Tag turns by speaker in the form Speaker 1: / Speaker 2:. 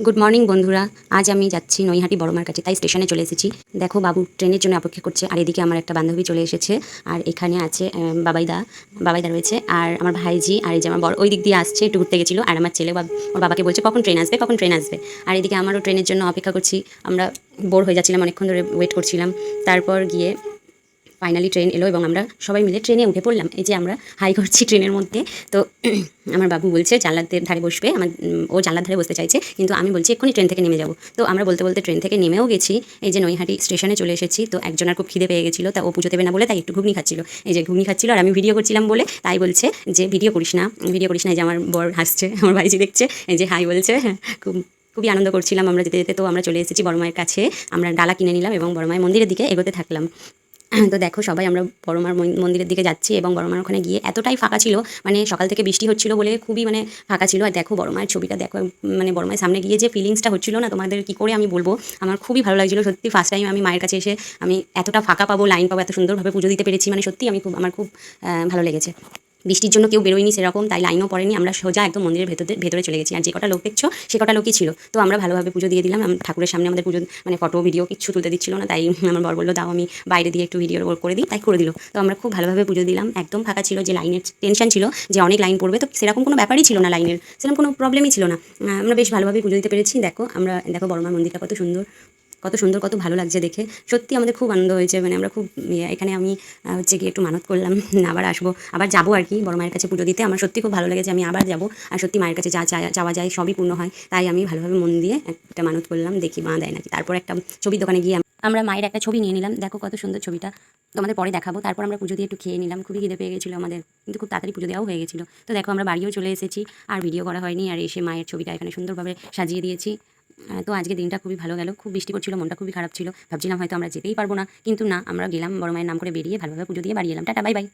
Speaker 1: Good morning বন্ধুরা। আজ আমি যাচ্ছি নৈহাটি বড়মার কাছে, তাই স্টেশনে চলে এসেছি। দেখো বাবু ট্রেনের জন্য অপেক্ষা করছে, আর এদিকে আমার একটা বান্ধবী চলে এসেছে, আর এখানে আছে বাবাইদা রয়েছে, আর আমার ভাইজি, আর এই যে আমার বড় ওই দিক দিয়ে আসছে, একটু ঘুরতে গেছিলো, আর আমার ছেলে ওর বাবাকে বলছে কখন ট্রেন আসবে কখন ট্রেন আসবে। আর এদিকে আমারও ট্রেনের জন্য অপেক্ষা করছি। আমরা বোর হয়ে যাচ্ছিলাম, অনেকক্ষণ ধরে ওয়েট করছিলাম। তারপর গিয়ে ফাইনালি ট্রেন এলো এবং আমরা সবাই মিলে ট্রেনে উঠে পড়লাম। এই যে আমরা হাই করছি ট্রেনের মধ্যে। তো আমার বাবু বলছে জানলার ধারে বসবে, ও জানলার ধারে বসতে চাইছে, কিন্তু আমি বলছি এক্ষুনি ট্রেন থেকে নেমে যাবো। তো আমরা বলতে বলতে ট্রেন থেকে নেমেও গেছি। এই যে নৈহাটি স্টেশনে চলে এসেছি। তো একজনের খুব খিদে পেয়ে গেছিলো, তা ও পুজো দেবে না বলে তাই একটু ঘুগনি খাচ্ছিল। এই যে ঘুগনি খাচ্ছিল, আর আমি ভিডিও করছিলাম বলে তাই বলছে যে ভিডিও করিস না। এই যে আমার বর হাসছে, আমার ভাইজি দেখছে, এই যে হাই বলছে। খুবই আনন্দ করছিলাম আমরা যেতে যেতে। তো আমরা চলে এসেছি বড়মায়ের কাছে। আমরা ডালা কিনে নিলাম এবং বড়মায়ের মন্দিরের দিকে এগোতে থাকলাম। তো দেখো সবাই আমরা বড়মার মন্দিরের দিকে যাচ্ছি, এবং বড়মার ওখানে গিয়ে এতটাই ফাঁকা ছিল, মানে সকাল থেকে বৃষ্টি হচ্ছিল বলে খুবই ফাঁকা ছিল। আর দেখো বড়মায়ের ছবিটা দেখো, বড়মায়ের সামনে গিয়ে যে ফিলিংসটা হচ্ছিল না, তোমাদের কি করে আমি বলবো। আমার খুবই ভালো লাগছিল সত্যি। ফার্স্ট টাইম আমি মায়ের কাছে এসে আমি এতটা ফাঁকা পাবো, লাইন পাবো, এত সুন্দরভাবে পুজো দিতে পেরেছি, সত্যি আমার খুব ভালো লেগেছে। বৃষ্টির জন্য কেউ বেরোয়নি সেরকম, তাই লাইনও পড়েনি। আমরা সোজা একদম মন্দিরের ভেতরে চলে গেছি, আর যে কটা লোক দেখছো সে কটা লোকই ছিল। তো আমরা ভালোভাবে পুজো দিয়ে দিলাম। ঠাকুরের সামনে আমাদের পুজো ফটো ভিডিও কিচ্ছু তুলতে দিচ্ছিল না, তাই আমার বর বললো দাও আমি বাইরে দিয়ে একটু ভিডিও করে দিই, তাই করে দিল। তো আমরা খুব ভালোভাবে পুজো দিলাম। একদম ফাঁকা ছিল, যে লাইনের টেনশন ছিল যে অনেক লাইন পড়বে, তো সেরকম কোনো ব্যাপারই ছিল না, লাইনের সেরকম কোনো প্রবলেমই ছিল না। আমরা বেশ ভালোভাবে পুজো দিতে পেরেছি। দেখো বড়মার মন্দিরটা কত সুন্দর, কত ভালো লাগছে দেখে। সত্যি আমাদের খুব আনন্দ হয়েছে। আমরা খুব এখানে আমি হচ্ছে গিয়ে একটু মানত করলাম, আবার আসবো, আবার যাবো আর কি বড় মায়ের কাছে পুজো দিতে। আমার সত্যি খুব ভালো লেগেছে, আমি আবার যাবো। আর সত্যি মায়ের কাছে যা যাওয়া যায় সবই পূর্ণ হয়, তাই আমি ভালোভাবে মন দিয়ে একটা মানত করলাম, দেখি মা দেয় নাকি। তারপর একটা ছবির দোকানে গিয়ে আমরা মায়ের একটা ছবি নিয়ে নিলাম। দেখো কত সুন্দর ছবিটা, তোমাদের পরে দেখাবো। তারপর আমরা পুজো দিয়ে একটু খেয়ে নিলাম, খুবই খিদে পেয়ে গেছিলো আমাদের, কিন্তু খুব তাড়াতাড়ি পুজো দেওয়াও হয়ে গেছিলো। তো দেখো আমরা বাড়িও চলে এসেছি, আর ভিডিও করা হয়নি, আর এসে মায়ের ছবিটা এখানে সুন্দরভাবে সাজিয়ে দিয়েছি। তো আজকে দিনটা খুবই ভালো গেল। খুব বৃষ্টি করছিল, মনটা খুবই খারাপ ছিল, ভাবছিলাম হয়তো আমরা যেতেই পারবো না, কিন্তু না, আমরা গেলাম, বড় মায়ের নাম করে বেরিয়ে ভালোভাবে পুজো দিয়ে বাড়ি এলাম। Tata, bye bye.